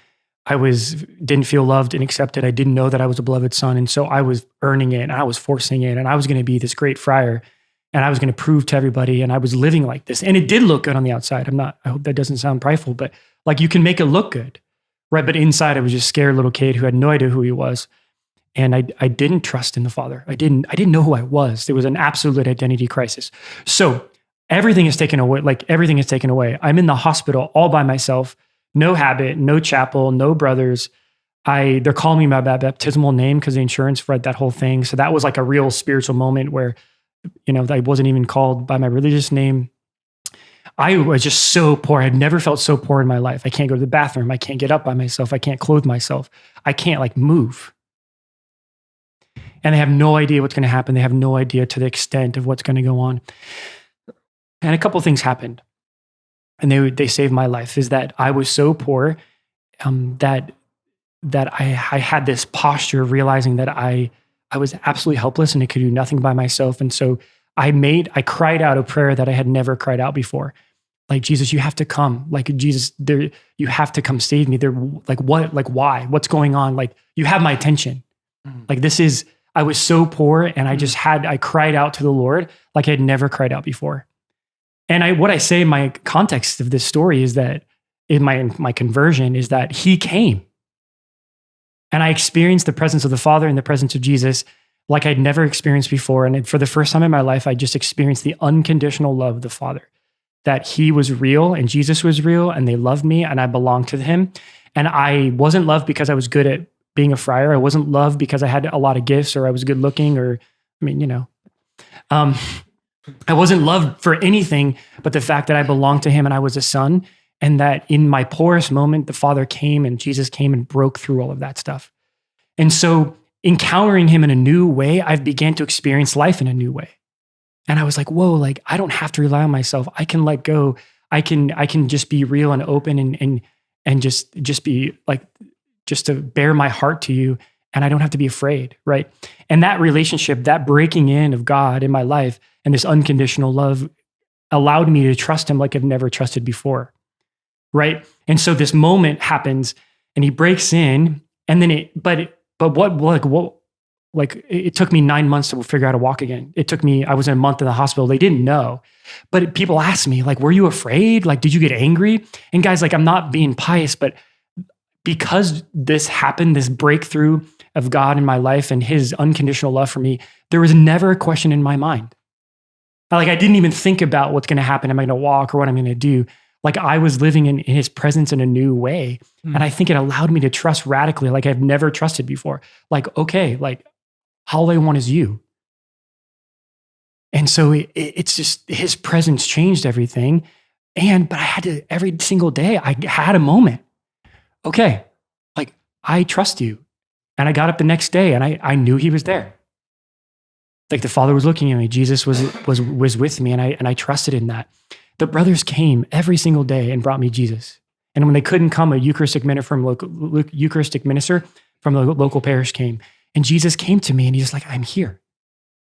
didn't feel loved and accepted. I didn't know that I was a beloved son. And so I was earning it and I was forcing it, and I was going to be this great friar, and I was going to prove to everybody, and I was living like this. And it did look good on the outside. I hope that doesn't sound prideful, but like you can make it look good, right? But inside I was just a scared little kid who had no idea who he was. And I didn't trust in the Father. I didn't know who I was. There was an absolute identity crisis. So everything is taken away. Like everything is taken away. I'm in the hospital all by myself, no habit, no chapel, no brothers. They're calling me by my baptismal name because the insurance read that whole thing. So that was like a real spiritual moment where, I wasn't even called by my religious name. I was just so poor. I'd never felt so poor in my life. I can't go to the bathroom. I can't get up by myself. I can't clothe myself. I can't like move. And they have no idea what's going to happen. They have no idea to the extent of what's going to go on. And a couple of things happened, and they saved my life. Is that I was so poor that I had this posture of realizing that I was absolutely helpless and I could do nothing by myself. And so I cried out a prayer that I had never cried out before. Like, Jesus, you have to come. Like, Jesus, you have to come save me. Like, what? Like, why? What's going on? Like, you have my attention. Like, I was so poor, and I cried out to the Lord like I had never cried out before. And what I say in my context of this story is that in my conversion is that he came. And I experienced the presence of the Father and the presence of Jesus like I'd never experienced before. And for the first time in my life, I just experienced the unconditional love of the Father, that he was real and Jesus was real and they loved me and I belonged to him. And I wasn't loved because I was good at being a friar. I wasn't loved because I had a lot of gifts or I was good looking I wasn't loved for anything but the fact that I belonged to him and I was a son. And that in my poorest moment, the Father came and Jesus came and broke through all of that stuff. And so encountering him in a new way, I've began to experience life in a new way. And I was like, whoa, like I don't have to rely on myself. I can let go. I can just be real and open and just be like, just to bare my heart to you. And I don't have to be afraid, right? And that relationship, that breaking in of God in my life and this unconditional love allowed me to trust him like I've never trusted before. Right. And so this moment happens and he breaks in, and then what like it took me 9 months to figure out how to walk again. I was in a month in the hospital. They didn't know, but people asked me like, were you afraid? Like, did you get angry? And guys, like, I'm not being pious, but because this happened, this breakthrough of God in my life and his unconditional love for me, there was never a question in my mind. Like, I didn't even think about what's going to happen. Am I going to walk or what I'm going to do? Like, I was living in his presence in a new way. And I think it allowed me to trust radically, like I've never trusted before. Like, okay, like all I want is you. And so it's just his presence changed everything. But I had to, every single day, I had a moment. Okay, like I trust you. And I got up the next day and I knew he was there. Like the Father was looking at me. Jesus was with me, and I trusted in that. The brothers came every single day and brought me Jesus. And when they couldn't come, a Eucharistic minister from the local parish came. And Jesus came to me and he's just like, I'm here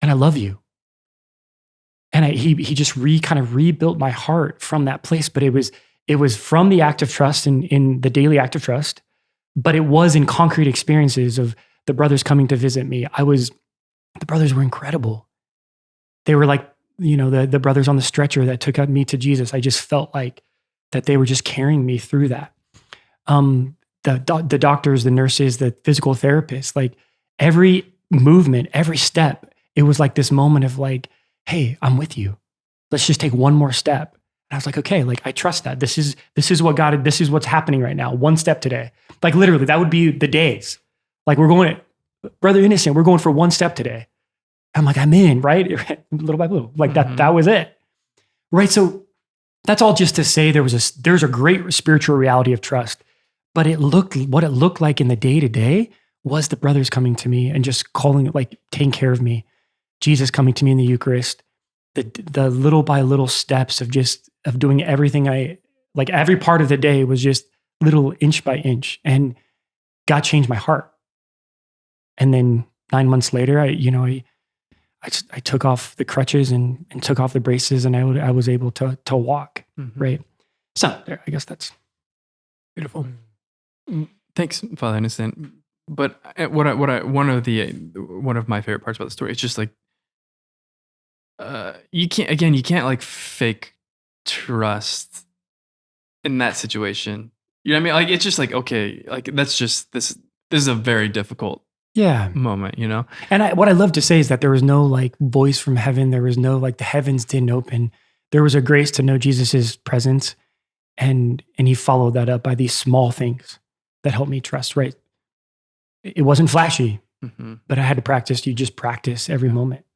and I love you. And he just kind of rebuilt my heart from that place. But it was from the act of trust in the daily act of trust, but it was in concrete experiences of the brothers coming to visit me. The brothers were incredible. They were like, the brothers on the stretcher that took me to Jesus. I just felt like that they were just carrying me through that. The doctors, the nurses, the physical therapists, like every movement, every step, it was like this moment of like, hey, I'm with you. Let's just take one more step. And I was like, okay, like I trust that. This is what's happening right now. One step today. Like literally, that would be the days. Like Brother Innocent, we're going for one step today. I'm like, I'm in, right? Little by little. Like that was it. Right. So that's all just to say there's a great spiritual reality of trust. But what it looked like in the day-to-day was the brothers coming to me and just calling it, like taking care of me. Jesus coming to me in the Eucharist, the little by little steps of doing everything like every part of the day was just little inch by inch, and God changed my heart. And then 9 months later, I took off the crutches and took off the braces, and I was able to walk. Right. So I guess that's beautiful. Thanks, Father Innocent. But one of my favorite parts about the story, it's just like, you can't like fake trust in that situation. You know what I mean? Like, it's just like, okay, like that's just, this is a very difficult moment, And what I love to say is that there was no like voice from heaven. There was no like the heavens didn't open. There was a grace to know Jesus's presence, and he followed that up by these small things that helped me trust. Right? It wasn't flashy, but I had to practice. You just practice every moment,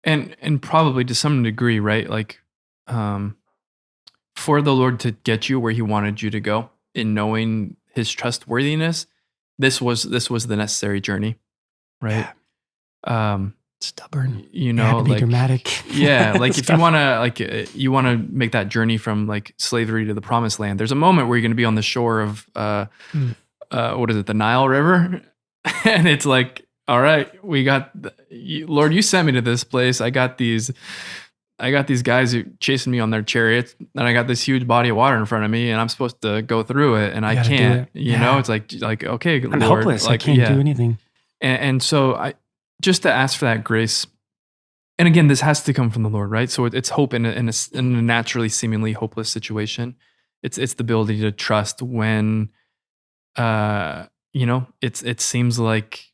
and probably to some degree, right? Like, for the Lord to get you where He wanted you to go in knowing His trustworthiness. This was the necessary journey, right? Yeah. Stubborn, like be dramatic. Yeah, like if you want to make that journey from like slavery to the promised land, there's a moment where you're going to be on the shore of what is it, the Nile River, and it's like, all right, Lord, you sent me to this place. I got these guys who chasing me on their chariots, and I got this huge body of water in front of me, and I'm supposed to go through it, and I can't. It's like okay, I'm Lord, helpless. like, I can't do anything. And so I just to ask for that grace. And again, this has to come from the Lord, right? So it's hope in a naturally seemingly hopeless situation. It's the ability to trust when, it seems like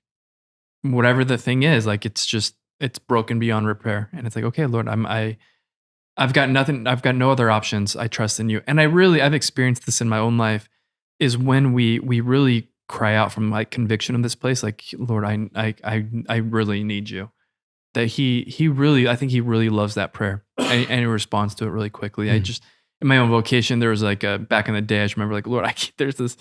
whatever the thing is, like it's broken beyond repair. And it's like, okay, Lord, I've got nothing. I've got no other options. I trust in you. And I've experienced this in my own life, is when we really cry out from like conviction in this place, like, Lord, I really need you. That he really, I think he really loves that prayer, and he responds to it really quickly. I just, in my own vocation, there was like back in the day, I just remember like, Lord, there's this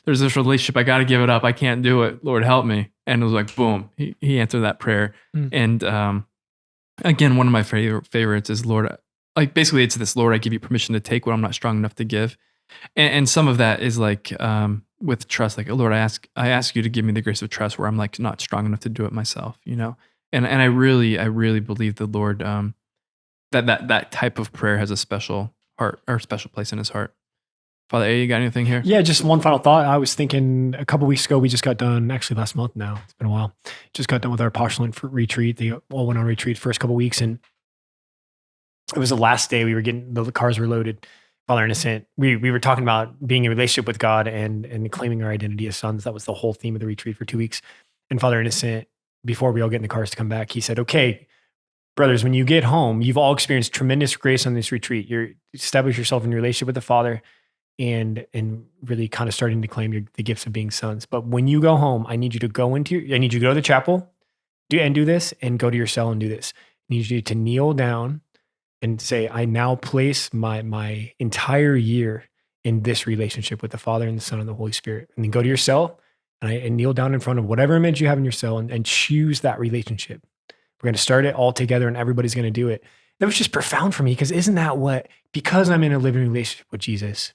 relationship, I got to give it up. I can't do it. Lord, help me. And it was like, boom, he answered that prayer. And again, one of my favorites is, Lord, like basically it's this, Lord, I give you permission to take what I'm not strong enough to give. And some of that is like with trust, like, oh, Lord, I ask you to give me the grace of trust where I'm like not strong enough to do it myself, And I really believe the Lord, that type of prayer has a special heart or special place in His heart. Father A, you got anything here? Yeah, just one final thought. I was thinking a couple weeks ago, we just got done, actually last month now, it's been a while, just got done with our postulant retreat. They all went on retreat first couple weeks, and it was the last day. We were getting, the cars were loaded. Father Innocent, we were talking about being in a relationship with God and claiming our identity as sons. That was the whole theme of the retreat for 2 weeks. And Father Innocent, before we all get in the cars to come back, he said, okay, brothers, when you get home, you've all experienced tremendous grace on this retreat. You're establish yourself in your relationship with the Father and really kind of starting to claim the gifts of being sons. But when you go home, I need you to go to the chapel, do this, and go to your cell and do this. I need you to kneel down and say, I now place my entire year in this relationship with the Father and the Son and the Holy Spirit. And then go to your cell and kneel down in front of whatever image you have in your cell and choose that relationship. We're going to start it all together and everybody's going to do it. That was just profound for me, because isn't that because I'm in a living relationship with Jesus,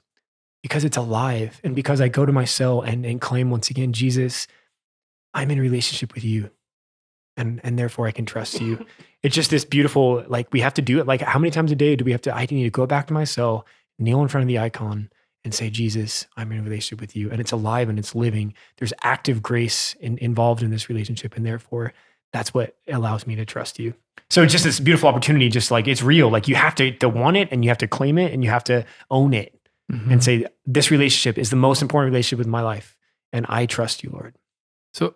because it's alive, and because I go to my cell and claim once again, Jesus, I'm in a relationship with you. And therefore I can trust you. It's just this beautiful, we have to do it. How many times a day I need to go back to my cell, kneel in front of the icon and say, Jesus, I'm in a relationship with you. And it's alive and it's living. There's active grace involved in this relationship. And therefore that's what allows me to trust you. So it's just this beautiful opportunity, just it's real. You have to want it, and you have to claim it, and you have to own it, and say, this relationship is the most important relationship with my life. And I trust you, Lord. So,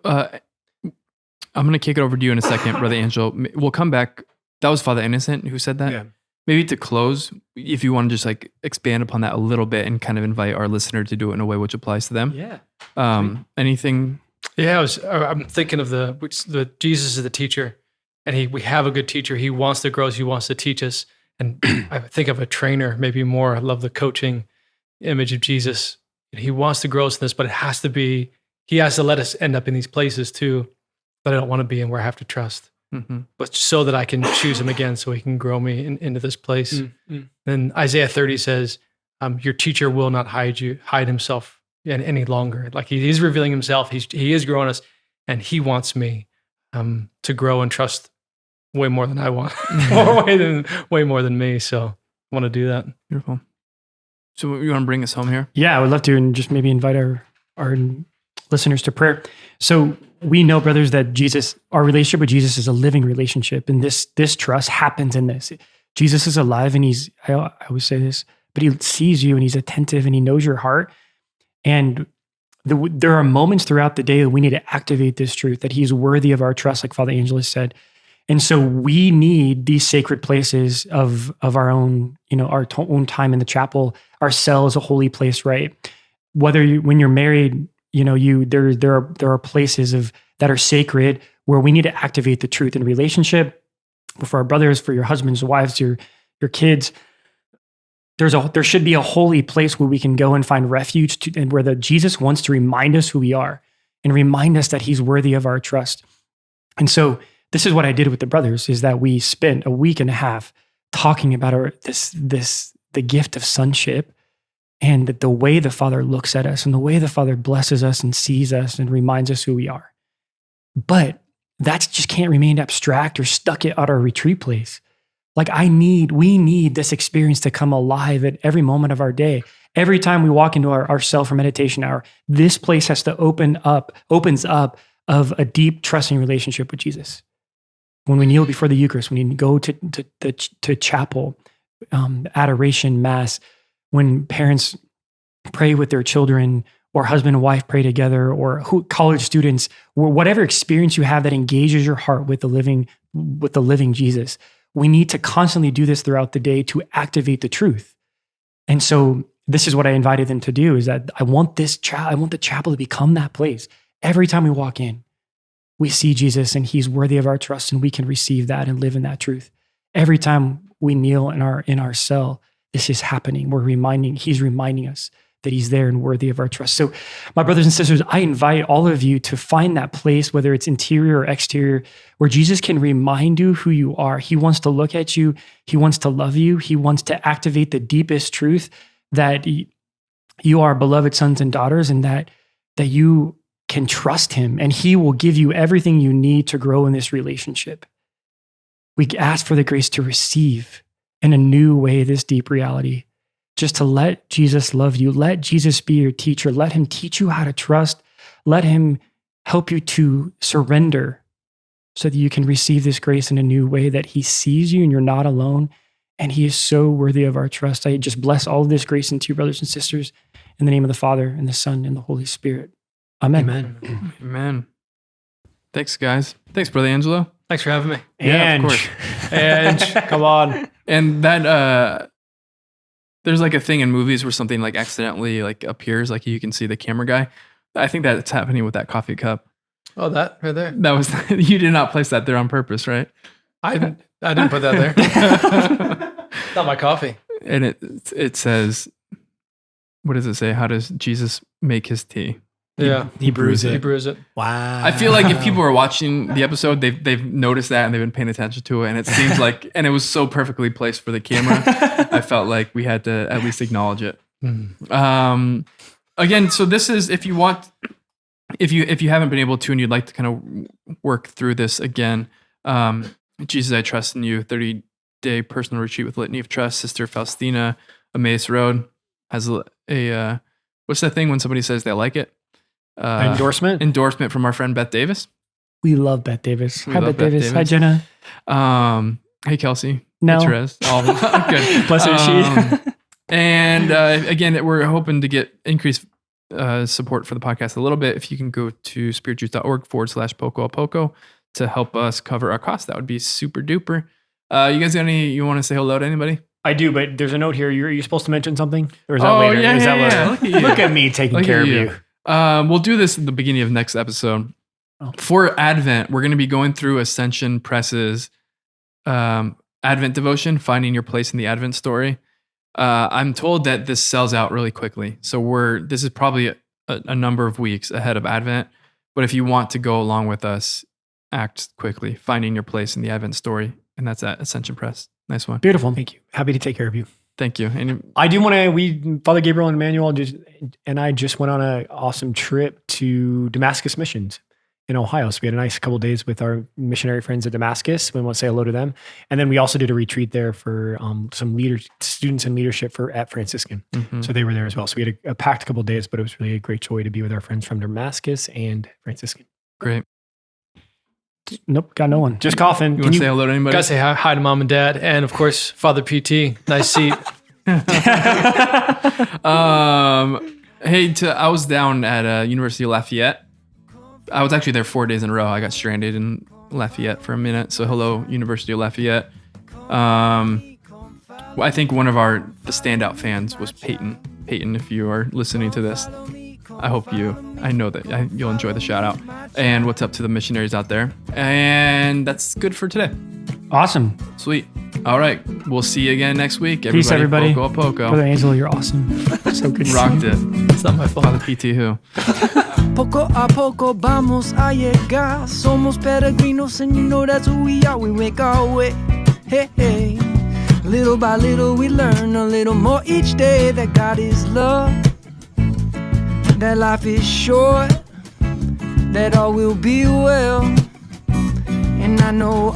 I'm going to kick it over to you in a second, Brother Angelo. We'll come back. That was Father Innocent who said that. Yeah. Maybe to close, if you want to just expand upon that a little bit and kind of invite our listener to do it in a way which applies to them. Yeah. Anything? Yeah, I'm thinking of the Jesus is the teacher, and we have a good teacher. He wants to grow us. He wants to teach us. And I think of a trainer, maybe more. I love the coaching image of Jesus. He wants to grow us in this, but he has to let us end up in these places too that I don't want to be in, where I have to trust, but so that I can choose him again, so he can grow me into this place. Then Isaiah 30 says, your teacher will not hide himself any longer. He is revealing himself. He is growing us, and he wants me to grow and trust way more than I want, way more than me. So I want to do that. Beautiful. So you want to bring us home here? Yeah, I would love to, and just maybe invite our listeners to prayer. So we know, brothers, that our relationship with Jesus is a living relationship, and this trust happens in this. Jesus is alive, and I always say this, but he sees you, and he's attentive, and he knows your heart. And there are moments throughout the day that we need to activate this truth, that he's worthy of our trust, like Father Angelo said. And so we need these sacred places of our own, our own time in the chapel. Our cell is a holy place, right? When you're married, there are places that are sacred where we need to activate the truth in relationship for our brothers, for your husbands, wives, your kids. There should be a holy place where we can go and find refuge and where Jesus wants to remind us who we are and remind us that he's worthy of our trust. And so this is what I did with the brothers, is that we spent a week and a half talking about the gift of sonship, and the way the Father looks at us and the way the Father blesses us and sees us and reminds us who we are. But that just can't remain abstract or stuck at our retreat place. We need this experience to come alive at every moment of our day. Every time we walk into our cell for meditation hour, this place has to opens up of a deep, trusting relationship with Jesus. When we kneel before the Eucharist, when you go to chapel, adoration, mass, when parents pray with their children, or husband and wife pray together, or college students, or whatever experience you have that engages your heart with the living Jesus, we need to constantly do this throughout the day to activate the truth. And so this is what I invited them to do, is that I want the chapel to become that place. Every time we walk in, we see Jesus, and he's worthy of our trust, and we can receive that and live in that truth. Every time we kneel in our cell, this is happening. He's reminding us that he's there and worthy of our trust. So my brothers and sisters, I invite all of you to find that place, whether it's interior or exterior, where Jesus can remind you who you are. He wants to look at you. He wants to love you. He wants to activate the deepest truth that you are beloved sons and daughters, and that you can trust him, and he will give you everything you need to grow in this relationship. We ask for the grace to receive in a new way this deep reality, just to let Jesus love you. Let Jesus be your teacher. Let him teach you how to trust. Let him help you to surrender so that you can receive this grace in a new way, that he sees you and you're not alone. And he is so worthy of our trust. I just bless all of this grace into you, brothers and sisters, in the name of the Father and the Son and the Holy Spirit. Amen. Amen. Amen. Thanks, guys. Thanks, Brother Angelo. Thanks for having me. Yeah, of course. And come on. And that there's like a thing in movies where something like accidentally like appears, like you can see the camera guy. I think that's happening with that coffee cup. Oh, that right there. That was you did not place that there on purpose, right? I didn't put that there. Not my coffee. And it says, what does it say? How does Jesus make his tea? Yeah, He brews it. He brews it. Wow. I feel like if people are watching the episode, they've noticed that and they've been paying attention to it. And it seems like, and it was so perfectly placed for the camera. I felt like we had to at least acknowledge it. Again, so this is, if you haven't been able to, and you'd like to kind of work through this again, Jesus, I Trust in You, 30-day personal retreat with Litany of Trust. Sister Faustina, Emmaus Road has a what's that thing when somebody says they like it? Endorsement from our friend Beth Davis. We love Beth Davis. We Hi, love Beth Davis. Hi, Jenna. Hey, Kelsey. No. Hey, Therese. All of them. Good. Bless her, she. And again, we're hoping to get increased support for the podcast a little bit. If you can go to spiritjuice.org/Poco to help us cover our costs, that would be super duper. You guys got you want to say hello to anybody? I do, but there's a note here. You're supposed to mention something? Or is that later? Yeah, is that yeah. later? Look at me taking care of you. We'll do this at the beginning of next episode. For Advent, we're going to be going through Ascension Press's Advent devotion, Finding Your Place in the Advent Story. I'm told that this sells out really quickly. So this is probably a number of weeks ahead of Advent. But if you want to go along with us, act quickly. Finding Your Place in the Advent Story. And that's at Ascension Press. Nice one. Beautiful. Thank you. Happy to take care of you. Thank you. And I do want to, Father Gabriel and Emmanuel and I just went on an awesome trip to Damascus Missions in Ohio. So we had a nice couple of days with our missionary friends at Damascus. We want to say hello to them. And then we also did a retreat there for some students in leadership at Franciscan. Mm-hmm. So they were there as well. So we had a packed couple of days, but it was really a great joy to be with our friends from Damascus and Franciscan. Great. Nope, got no one. Just coughing. You want to say hello to anybody? Gotta say hi to Mom and Dad, and of course, Father PT. Nice seat. I was down at University of Lafayette. I was actually there 4 days in a row. I got stranded in Lafayette for a minute. So hello, University of Lafayette. I think one of the standout fans was Peyton. Peyton, if you are listening to this, I know that you'll enjoy the shout out. And what's up to the missionaries out there. And that's good for today. Awesome. Sweet. All right. We'll see you again next week. Peace, everybody. Poco. Brother Angelo, you're awesome. So good. Rocked it. It's not my fault. Father PT who? Poco a poco vamos a llegar. Somos peregrinos and you know that's who we are. We make our way. Hey, hey. Little by little we learn a little more each day that God is love. That life is short. That all will be well. And I know